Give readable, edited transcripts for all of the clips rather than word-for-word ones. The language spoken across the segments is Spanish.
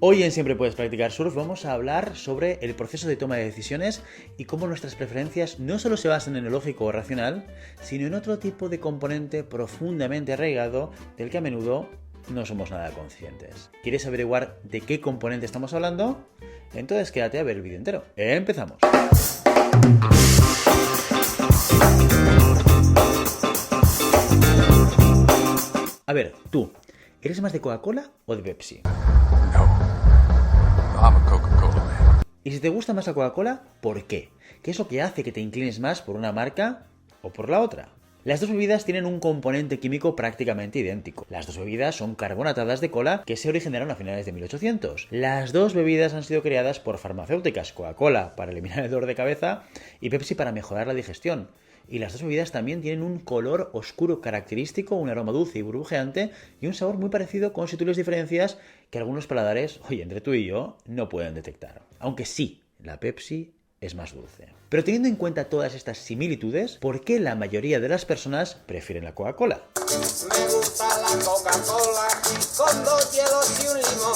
Hoy en Siempre Puedes Practicar Surf vamos a hablar sobre el proceso de toma de decisiones y cómo nuestras preferencias no solo se basan en lo lógico o racional, sino en otro tipo de componente profundamente arraigado del que a menudo no somos nada conscientes. ¿Quieres averiguar de qué componente estamos hablando? Entonces quédate a ver el vídeo entero. ¡Empezamos! A ver, tú, ¿eres más de Coca-Cola o de Pepsi? I'm a Coca-Cola man. Y si te gusta más la Coca-Cola, ¿por qué? ¿Qué es lo que hace que te inclines más por una marca o por la otra? Las dos bebidas tienen un componente químico prácticamente idéntico. Las dos bebidas son carbonatadas de cola que se originaron a finales de 1800. Las dos bebidas han sido creadas por farmacéuticas, Coca-Cola para eliminar el dolor de cabeza y Pepsi para mejorar la digestión. Y las dos bebidas también tienen un color oscuro característico, un aroma dulce y burbujeante y un sabor muy parecido con sutiles diferencias que algunos paladares, oye, entre tú y yo, no pueden detectar. Aunque sí, la Pepsi es más dulce. Pero teniendo en cuenta todas estas similitudes, ¿por qué la mayoría de las personas prefieren la Coca-Cola? Me gusta la Coca-Cola con 2 hielos y un limón,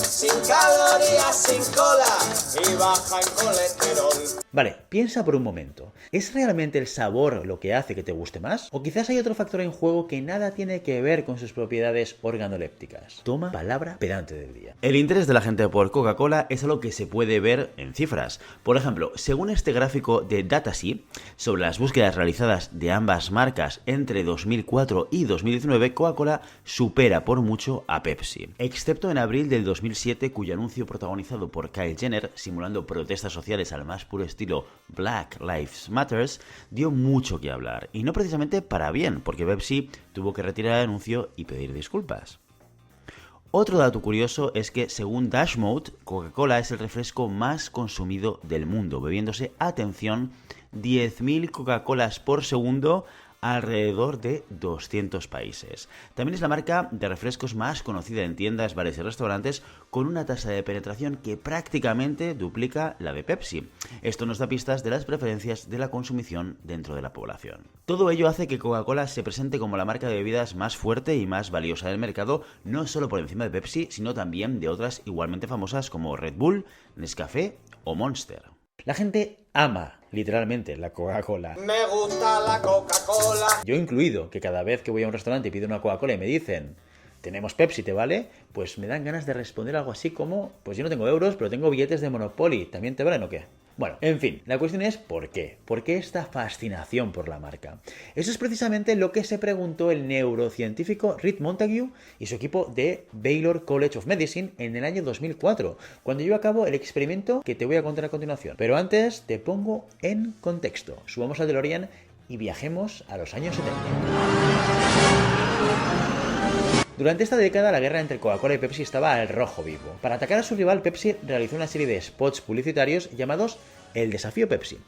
sin calorías, sin cola y baja en colesterol. Vale, piensa por un momento. ¿Es realmente el sabor lo que hace que te guste más? ¿O quizás hay otro factor en juego que nada tiene que ver con sus propiedades organolépticas? Toma palabra pedante del día. El interés de la gente por Coca-Cola es algo que se puede ver en cifras. Por ejemplo, según este gráfico de Datasy, sobre las búsquedas realizadas de ambas marcas entre 2004 y 2019, Coca-Cola supera por mucho a Pepsi. Excepto en abril del 2007, cuyo anuncio protagonizado por Kyle Jenner, simulando protestas sociales al más puro estilo Black Lives Matters, dio mucho que hablar. Y no precisamente para bien, porque Pepsi tuvo que retirar el anuncio y pedir disculpas. Otro dato curioso es que, según Dashmode, Coca-Cola es el refresco más consumido del mundo, bebiéndose, atención, 10.000 Coca-Colas por segundo alrededor de 200 países. También es la marca de refrescos más conocida en tiendas, bares y restaurantes, con una tasa de penetración que prácticamente duplica la de Pepsi. Esto nos da pistas de las preferencias de la consumición dentro de la población. Todo ello hace que Coca-Cola se presente como la marca de bebidas más fuerte y más valiosa del mercado, no solo por encima de Pepsi, sino también de otras igualmente famosas como Red Bull, Nescafé o Monster. La gente ama, literalmente, la Coca-Cola. Me gusta la Coca-Cola. Yo incluido, que cada vez que voy a un restaurante y pido una Coca-Cola y me dicen, ¿tenemos Pepsi, te vale? Pues me dan ganas de responder algo así como, pues yo no tengo euros, pero tengo billetes de Monopoly, ¿también te valen o qué? Bueno, en fin, la cuestión es ¿por qué? ¿Por qué esta fascinación por la marca? Eso es precisamente lo que se preguntó el neurocientífico Rhett Montague y su equipo de Baylor College of Medicine en el año 2004, cuando llevó a cabo el experimento que te voy a contar a continuación. Pero antes te pongo en contexto. Subamos al DeLorean y viajemos a los años 70. Durante esta década, la guerra entre Coca-Cola y Pepsi estaba al rojo vivo. Para atacar a su rival, Pepsi realizó una serie de spots publicitarios llamados El Desafío Pepsi,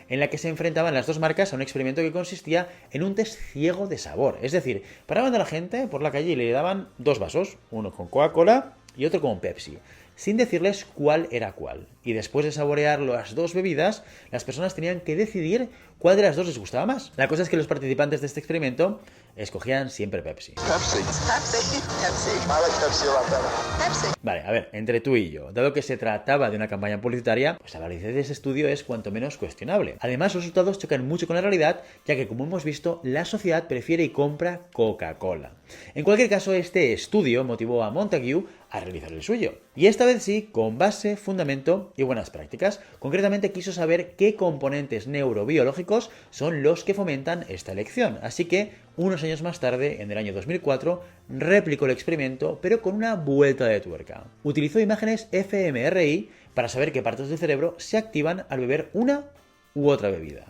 en la que se enfrentaban las dos marcas a un experimento que consistía en un test ciego de sabor. Es decir, paraban a la gente por la calle y le daban 2 vasos, uno con Coca-Cola y otro con Pepsi, sin decirles cuál era cuál. Y después de saborear las dos bebidas, las personas tenían que decidir cuál de las dos les gustaba más. La cosa es que los participantes de este experimento escogían siempre Pepsi. Pepsi. Pepsi. Pepsi. I like Pepsi a lot better. Pepsi. Vale, a ver, entre tú y yo, dado que se trataba de una campaña publicitaria, pues la validez de ese estudio es cuanto menos cuestionable. Además, los resultados chocan mucho con la realidad, ya que, como hemos visto, la sociedad prefiere y compra Coca-Cola. En cualquier caso, este estudio motivó a Montague a realizar el suyo. Y esta vez sí, con base, fundamento y buenas prácticas. Concretamente quiso saber qué componentes neurobiológicos son los que fomentan esta elección. Así que, unos años más tarde, en el año 2004, replicó el experimento, pero con una vuelta de tuerca. Utilizó imágenes fMRI para saber qué partes del cerebro se activan al beber una u otra bebida.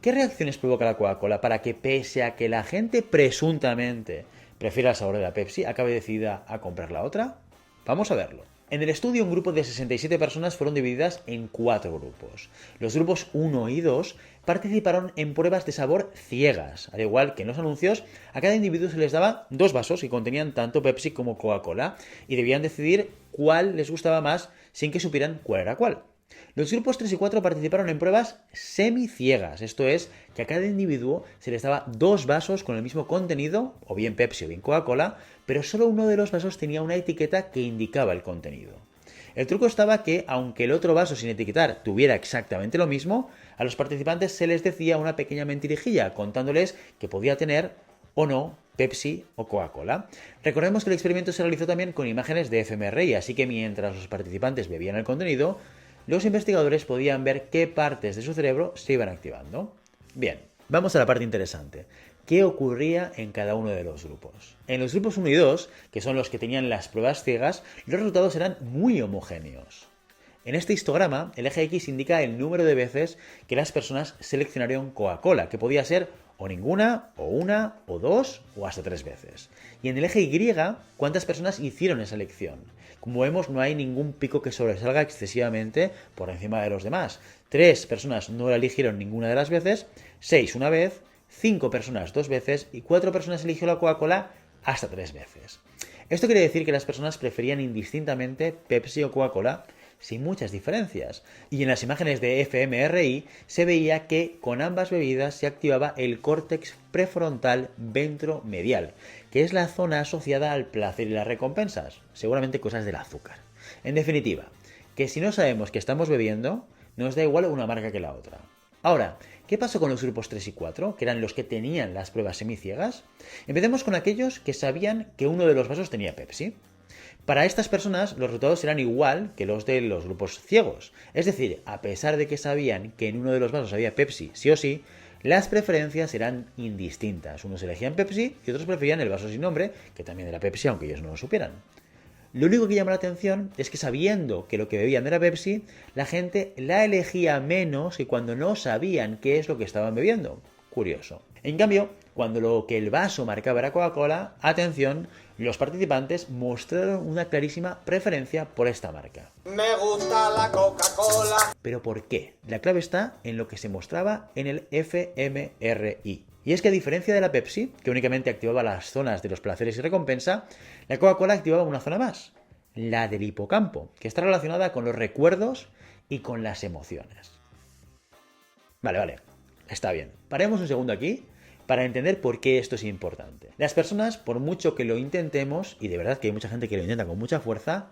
¿Qué reacciones provoca la Coca-Cola para que, pese a que la gente presuntamente prefiera el sabor de la Pepsi, acabe decidida a comprar la otra? Vamos a verlo. En el estudio, un grupo de 67 personas fueron divididas en 4 grupos. Los grupos 1 y 2 participaron en pruebas de sabor ciegas. Al igual que en los anuncios, a cada individuo se les daba 2 vasos que contenían tanto Pepsi como Coca-Cola y debían decidir cuál les gustaba más sin que supieran cuál era cuál. Los grupos 3 y 4 participaron en pruebas semiciegas, esto es, que a cada individuo se les daba 2 vasos con el mismo contenido, o bien Pepsi o bien Coca-Cola, pero solo uno de los vasos tenía una etiqueta que indicaba el contenido. El truco estaba que, aunque el otro vaso sin etiquetar tuviera exactamente lo mismo, a los participantes se les decía una pequeña mentirijilla contándoles que podía tener o no Pepsi o Coca-Cola. Recordemos que el experimento se realizó también con imágenes de fMRI, así que mientras los participantes bebían el contenido, los investigadores podían ver qué partes de su cerebro se iban activando. Bien, vamos a la parte interesante. ¿Qué ocurría en cada uno de los grupos? En los grupos 1 y 2, que son los que tenían las pruebas ciegas, los resultados eran muy homogéneos. En este histograma, el eje X indica el número de veces que las personas seleccionaron Coca-Cola, que podía ser o ninguna, o una, o dos, o hasta 3 veces. Y en el eje Y, cuántas personas hicieron esa elección. Como vemos, no hay ningún pico que sobresalga excesivamente por encima de los demás. 3 personas no la eligieron ninguna de las veces, 6 una vez, 5 personas 2 veces y 4 personas eligieron la Coca-Cola hasta 3 veces. Esto quiere decir que las personas preferían indistintamente Pepsi o Coca-Cola sin muchas diferencias. Y en las imágenes de fMRI se veía que con ambas bebidas se activaba el córtex prefrontal ventromedial, que es la zona asociada al placer y las recompensas, seguramente cosas del azúcar. En definitiva, que si no sabemos que estamos bebiendo, nos da igual una marca que la otra. Ahora, ¿qué pasó con los grupos 3 y 4, que eran los que tenían las pruebas semiciegas? Empecemos con aquellos que sabían que uno de los vasos tenía Pepsi. Para estas personas los resultados serán igual que los de los grupos ciegos. Es decir, a pesar de que sabían que en uno de los vasos había Pepsi sí o sí, las preferencias eran indistintas. Unos elegían Pepsi y otros preferían el vaso sin nombre, que también era Pepsi, aunque ellos no lo supieran. Lo único que llama la atención es que sabiendo que lo que bebían era Pepsi, la gente la elegía menos que cuando no sabían qué es lo que estaban bebiendo. Curioso. En cambio, cuando lo que el vaso marcaba era Coca-Cola, atención, los participantes mostraron una clarísima preferencia por esta marca. Me gusta la Coca-Cola. ¿Pero por qué? La clave está en lo que se mostraba en el fMRI. Y es que a diferencia de la Pepsi, que únicamente activaba las zonas de los placeres y recompensa, la Coca-Cola activaba una zona más, la del hipocampo, que está relacionada con los recuerdos y con las emociones. Vale, está bien. Paremos un segundo aquí para entender por qué esto es importante. Las personas, por mucho que lo intentemos, y de verdad que hay mucha gente que lo intenta con mucha fuerza,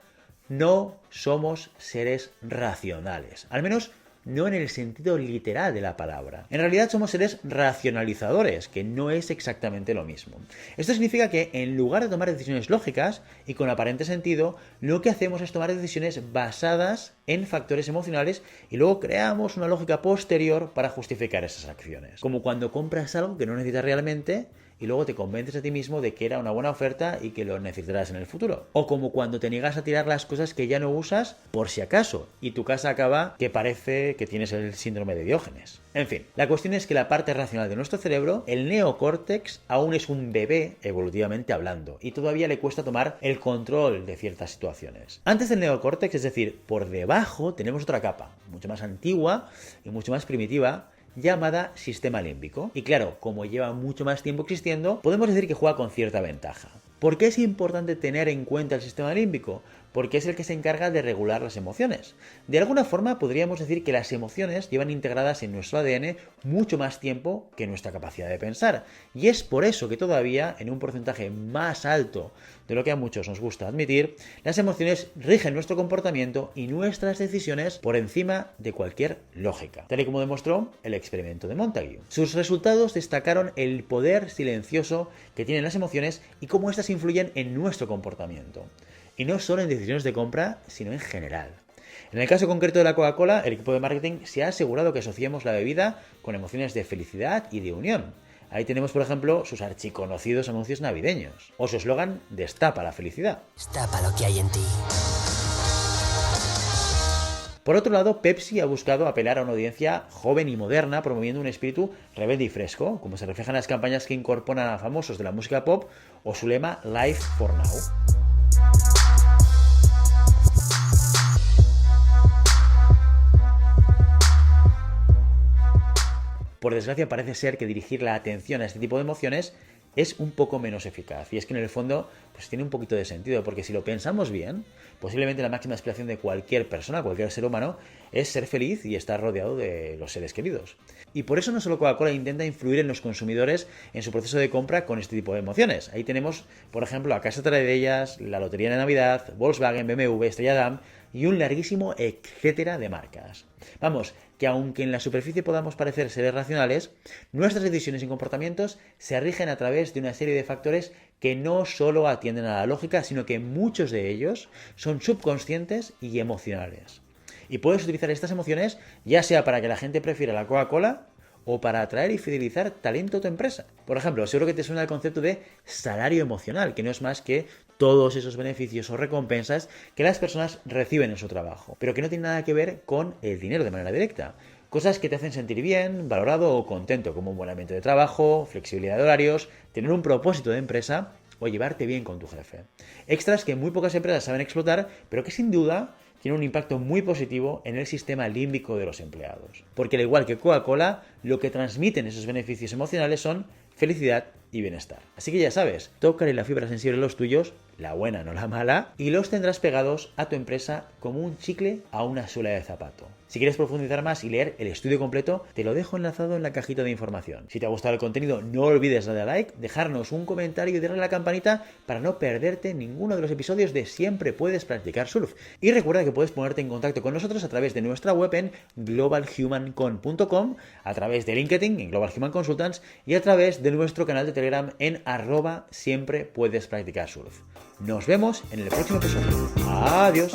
no somos seres racionales. Al menos no en el sentido literal de la palabra. En realidad somos seres racionalizadores, que no es exactamente lo mismo. Esto significa que en lugar de tomar decisiones lógicas y con aparente sentido, lo que hacemos es tomar decisiones basadas en factores emocionales y luego creamos una lógica posterior para justificar esas acciones. Como cuando compras algo que no necesitas realmente y luego te convences a ti mismo de que era una buena oferta y que lo necesitarás en el futuro. O como cuando te niegas a tirar las cosas que ya no usas por si acaso y tu casa acaba que parece que tienes el síndrome de Diógenes. En fin, la cuestión es que la parte racional de nuestro cerebro, el neocórtex, aún es un bebé evolutivamente hablando y todavía le cuesta tomar el control de ciertas situaciones. Antes del neocórtex, es decir, por debajo, tenemos otra capa, mucho más antigua y mucho más primitiva, llamada sistema límbico. Y claro, como lleva mucho más tiempo existiendo, podemos decir que juega con cierta ventaja. ¿Por qué es importante tener en cuenta el sistema límbico? Porque es el que se encarga de regular las emociones. De alguna forma podríamos decir que las emociones llevan integradas en nuestro ADN mucho más tiempo que nuestra capacidad de pensar. Y es por eso que todavía, en un porcentaje más alto de lo que a muchos nos gusta admitir, las emociones rigen nuestro comportamiento y nuestras decisiones por encima de cualquier lógica, tal y como demostró el experimento de Montague. Sus resultados destacaron el poder silencioso que tienen las emociones y cómo éstas influyen en nuestro comportamiento. Y no solo en decisiones de compra, sino en general. En el caso concreto de la Coca-Cola, el equipo de marketing se ha asegurado que asociemos la bebida con emociones de felicidad y de unión. Ahí tenemos, por ejemplo, sus archiconocidos anuncios navideños, o su eslogan "Destapa la felicidad". Destapa lo que hay en ti. Por otro lado, Pepsi ha buscado apelar a una audiencia joven y moderna, promoviendo un espíritu rebelde y fresco, como se refleja en las campañas que incorporan a famosos de la música pop o su lema "Life for Now". Por desgracia, parece ser que dirigir la atención a este tipo de emociones es un poco menos eficaz. Y es que en el fondo pues tiene un poquito de sentido, porque si lo pensamos bien, posiblemente la máxima aspiración de cualquier persona, cualquier ser humano, es ser feliz y estar rodeado de los seres queridos. Y por eso no solo Coca-Cola intenta influir en los consumidores en su proceso de compra con este tipo de emociones. Ahí tenemos, por ejemplo, a Casa Trae de ellas, la Lotería de Navidad, Volkswagen, BMW, Estrella Damm y un larguísimo etcétera de marcas. Vamos, que aunque en la superficie podamos parecer seres racionales, nuestras decisiones y comportamientos se rigen a través de una serie de factores que no solo atienden a la lógica, sino que muchos de ellos son subconscientes y emocionales. Y puedes utilizar estas emociones ya sea para que la gente prefiera la Coca-Cola o para atraer y fidelizar talento a tu empresa. Por ejemplo, seguro que te suena el concepto de salario emocional, que no es más que todos esos beneficios o recompensas que las personas reciben en su trabajo, pero que no tiene nada que ver con el dinero de manera directa. Cosas que te hacen sentir bien, valorado o contento, como un buen ambiente de trabajo, flexibilidad de horarios, tener un propósito de empresa o llevarte bien con tu jefe. Extras que muy pocas empresas saben explotar, pero que sin duda tiene un impacto muy positivo en el sistema límbico de los empleados. Porque al igual que Coca-Cola, lo que transmiten esos beneficios emocionales son felicidad y bienestar. Así que ya sabes, tócale la fibra sensible a los tuyos, la buena no la mala, y los tendrás pegados a tu empresa como un chicle a una suela de zapato. Si quieres profundizar más y leer el estudio completo, te lo dejo enlazado en la cajita de información. Si te ha gustado el contenido, no olvides darle a like, dejarnos un comentario y darle a la campanita para no perderte ninguno de los episodios de Siempre Puedes Practicar Surf. Y recuerda que puedes ponerte en contacto con nosotros a través de nuestra web en globalhumancon.com, a través de LinkedIn en Global Human Consultants y a través de nuestro canal de Telegram en @siemprepuedespracticarsurf. Nos vemos en el próximo episodio. Adiós.